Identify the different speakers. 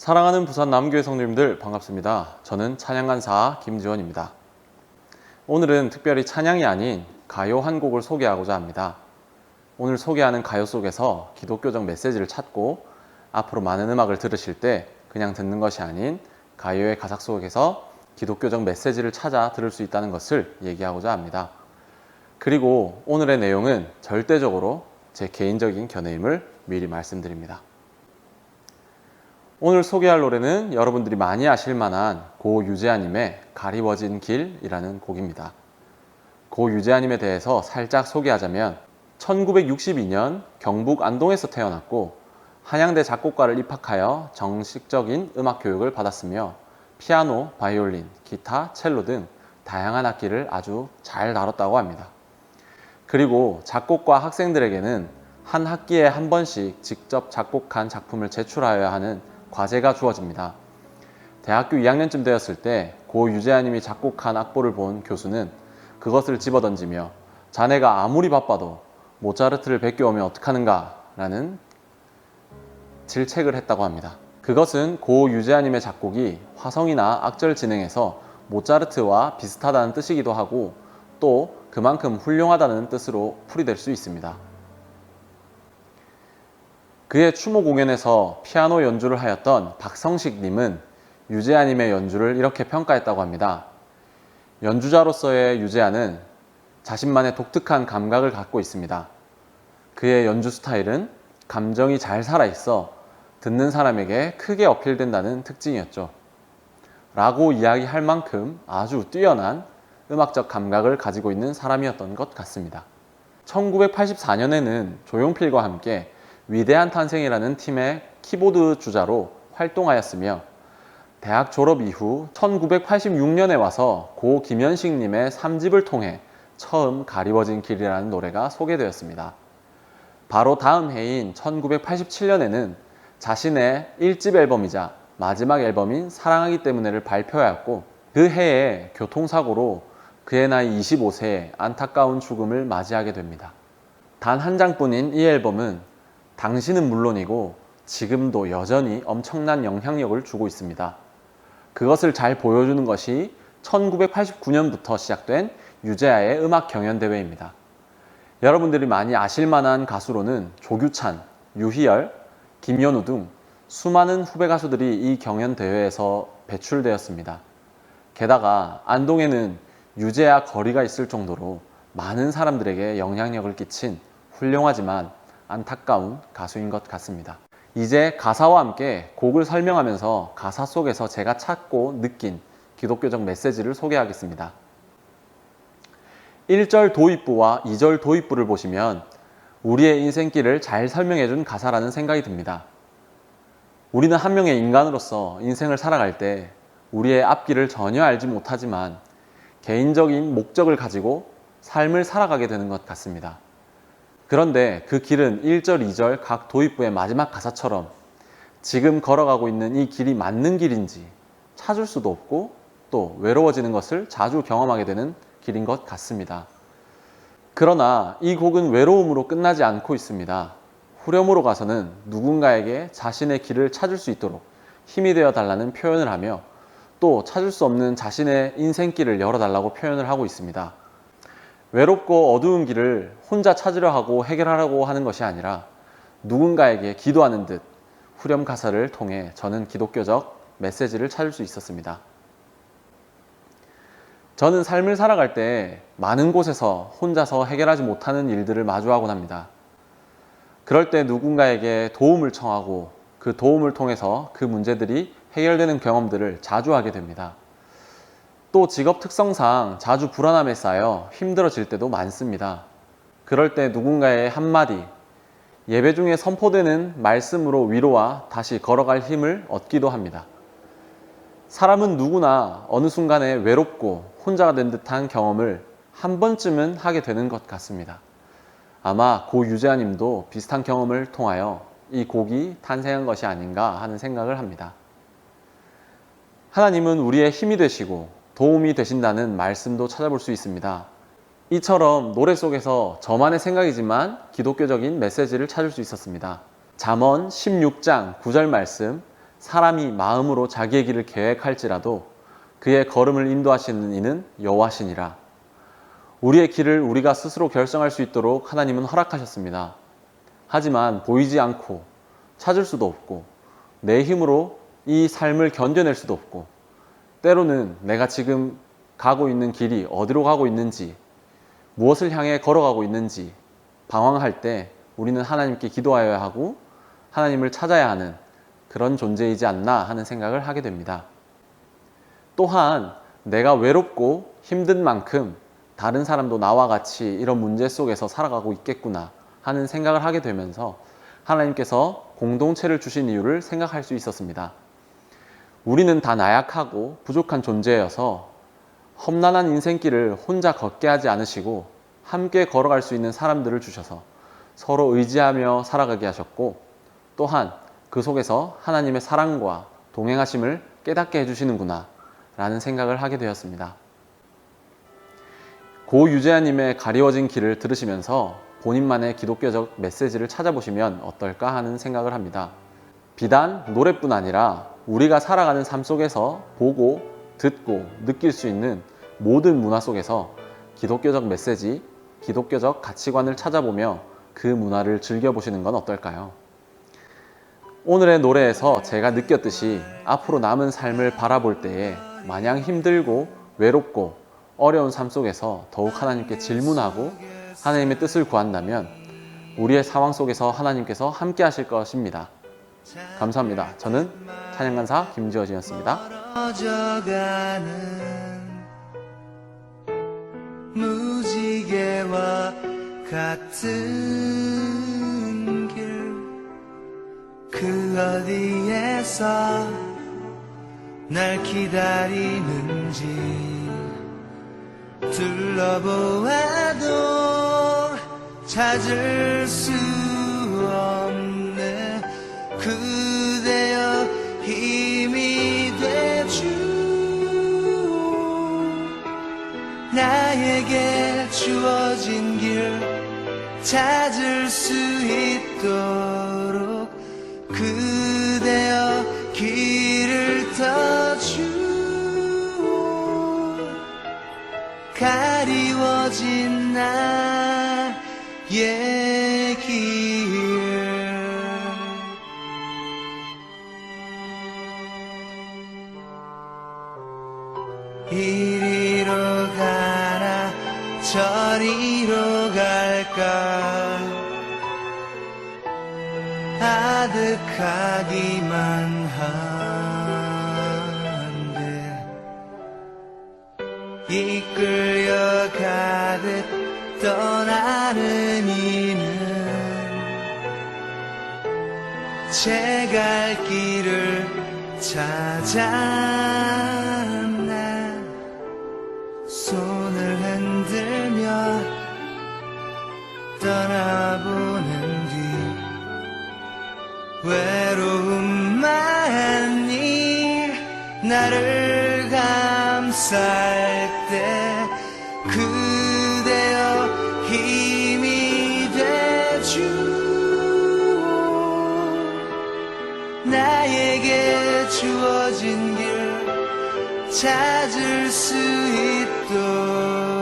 Speaker 1: 사랑하는 부산 남교회 성도님들 반갑습니다. 저는 찬양간사 김지원입니다. 오늘은 특별히 찬양이 아닌 가요 한 곡을 소개하고자 합니다. 오늘 소개하는 가요 속에서 기독교적 메시지를 찾고 앞으로 많은 음악을 들으실 때 그냥 듣는 것이 아닌 가요의 가사 속에서 기독교적 메시지를 찾아 들을 수 있다는 것을 얘기하고자 합니다. 그리고 오늘의 내용은 절대적으로 제 개인적인 견해임을 미리 말씀드립니다. 오늘 소개할 노래는 여러분들이 많이 아실 만한 고유재하님의 가리워진 길이라는 곡입니다. 고유재하님에 대해서 살짝 소개하자면 1962년 경북 안동에서 태어났고 한양대 작곡과를 입학하여 정식적인 음악 교육을 받았으며 피아노, 바이올린, 기타, 첼로 등 다양한 악기를 아주 잘 다뤘다고 합니다. 그리고 작곡과 학생들에게는 한 학기에 한 번씩 직접 작곡한 작품을 제출하여야 하는 과제가 주어집니다. 대학교 2학년쯤 되었을 때 고유재하님이 작곡한 악보를 본 교수는 그것을 집어던지며 자네가 아무리 바빠도 모차르트를 베껴오면 어떡하는가 라는 질책을 했다고 합니다. 그것은 고유재하님의 작곡이 화성이나 악절 진행에서 모차르트와 비슷하다는 뜻이기도 하고 또 그만큼 훌륭하다는 뜻으로 풀이될 수 있습니다. 그의 추모 공연에서 피아노 연주를 하였던 박성식 님은 유재하님의 연주를 이렇게 평가했다고 합니다. 연주자로서의 유재하는 자신만의 독특한 감각을 갖고 있습니다. 그의 연주 스타일은 감정이 잘 살아있어 듣는 사람에게 크게 어필된다는 특징이었죠. 라고 이야기할 만큼 아주 뛰어난 음악적 감각을 가지고 있는 사람이었던 것 같습니다. 1984년에는 조용필과 함께 위대한 탄생이라는 팀의 키보드 주자로 활동하였으며 대학 졸업 이후 1986년에 와서 고 김현식님의 3집을 통해 처음 가리워진 길이라는 노래가 소개되었습니다. 바로 다음 해인 1987년에는 자신의 1집 앨범이자 마지막 앨범인 사랑하기 때문에를 발표하였고 그 해에 교통사고로 그의 나이 25세에 안타까운 죽음을 맞이하게 됩니다. 단 한 장뿐인 이 앨범은 당신은 물론이고 지금도 여전히 엄청난 영향력을 주고 있습니다. 그것을 잘 보여주는 것이 1989년부터 시작된 유재하의 음악 경연대회입니다. 여러분들이 많이 아실 만한 가수로는 조규찬, 유희열, 김연우 등 수많은 후배 가수들이 이 경연대회에서 배출되었습니다. 게다가 안동에는 유재하 거리가 있을 정도로 많은 사람들에게 영향력을 끼친 훌륭하지만 안타까운 가수인 것 같습니다. 이제 가사와 함께 곡을 설명하면서 가사 속에서 제가 찾고 느낀 기독교적 메시지를 소개하겠습니다. 1절 도입부와 2절 도입부를 보시면 우리의 인생길을 잘 설명해준 가사라는 생각이 듭니다. 우리는 한 명의 인간으로서 인생을 살아갈 때 우리의 앞길을 전혀 알지 못하지만 개인적인 목적을 가지고 삶을 살아가게 되는 것 같습니다. 그런데 그 길은 1절, 2절 각 도입부의 마지막 가사처럼 지금 걸어가고 있는 이 길이 맞는 길인지 찾을 수도 없고 또 외로워지는 것을 자주 경험하게 되는 길인 것 같습니다. 그러나 이 곡은 외로움으로 끝나지 않고 있습니다. 후렴으로 가서는 누군가에게 자신의 길을 찾을 수 있도록 힘이 되어 달라는 표현을 하며 또 찾을 수 없는 자신의 인생길을 열어달라고 표현을 하고 있습니다. 외롭고 어두운 길을 혼자 찾으려 하고 해결하려고 하는 것이 아니라 누군가에게 기도하는 듯 후렴 가사를 통해 저는 기독교적 메시지를 찾을 수 있었습니다. 저는 삶을 살아갈 때 많은 곳에서 혼자서 해결하지 못하는 일들을 마주하곤 합니다. 그럴 때 누군가에게 도움을 청하고 그 도움을 통해서 그 문제들이 해결되는 경험들을 자주 하게 됩니다. 또 직업 특성상 자주 불안함에 쌓여 힘들어질 때도 많습니다. 그럴 때 누군가의 한마디, 예배 중에 선포되는 말씀으로 위로와 다시 걸어갈 힘을 얻기도 합니다. 사람은 누구나 어느 순간에 외롭고 혼자가 된 듯한 경험을 한 번쯤은 하게 되는 것 같습니다. 아마 고유재하님도 비슷한 경험을 통하여 이 곡이 탄생한 것이 아닌가 하는 생각을 합니다. 하나님은 우리의 힘이 되시고 도움이 되신다는 말씀도 찾아볼 수 있습니다. 이처럼 노래 속에서 저만의 생각이지만 기독교적인 메시지를 찾을 수 있었습니다. 잠언 16장 9절 말씀, 사람이 마음으로 자기의 길을 계획할지라도 그의 걸음을 인도하시는 이는 여호와시니라. 우리의 길을 우리가 스스로 결정할 수 있도록 하나님은 허락하셨습니다. 하지만 보이지 않고 찾을 수도 없고 내 힘으로 이 삶을 견뎌낼 수도 없고 때로는 내가 지금 가고 있는 길이 어디로 가고 있는지 무엇을 향해 걸어가고 있는지 방황할 때 우리는 하나님께 기도하여야 하고 하나님을 찾아야 하는 그런 존재이지 않나 하는 생각을 하게 됩니다. 또한 내가 외롭고 힘든 만큼 다른 사람도 나와 같이 이런 문제 속에서 살아가고 있겠구나 하는 생각을 하게 되면서 하나님께서 공동체를 주신 이유를 생각할 수 있었습니다. 우리는 다 나약하고 부족한 존재여서 험난한 인생길을 혼자 걷게 하지 않으시고 함께 걸어갈 수 있는 사람들을 주셔서 서로 의지하며 살아가게 하셨고 또한 그 속에서 하나님의 사랑과 동행하심을 깨닫게 해주시는구나 라는 생각을 하게 되었습니다. 고 유재하님의 가리워진 길을 들으시면서 본인만의 기독교적 메시지를 찾아보시면 어떨까 하는 생각을 합니다. 비단 노래뿐 아니라 우리가 살아가는 삶 속에서 보고 듣고 느낄 수 있는 모든 문화 속에서 기독교적 메시지, 기독교적 가치관을 찾아보며 그 문화를 즐겨보시는 건 어떨까요? 오늘의 노래에서 제가 느꼈듯이 앞으로 남은 삶을 바라볼 때에 마냥 힘들고 외롭고 어려운 삶 속에서 더욱 하나님께 질문하고 하나님의 뜻을 구한다면 우리의 상황 속에서 하나님께서 함께 하실 것입니다. 감사합니다. 저는 찬양간사 김지어진이었습니다.
Speaker 2: 무지개와 같은 길 그 어디에서 날 기다리는지 둘러보아도 찾을 수 없네. 그대여 힘이 되주 나에게 주어진 길 찾을 수 있도록 그대여 길을 터주 가리워진 나의 길 이리로 가나 저리로 갈까 아득하기만 한데 이끌려 가듯 떠나는 이는 제 갈 길을 찾았나 손을 흔들며 떠나보는 뒤 외로움만이 나를 감쌀 때 그대여 힘이 되주 나에게 주어진 길 찾을 수 있도록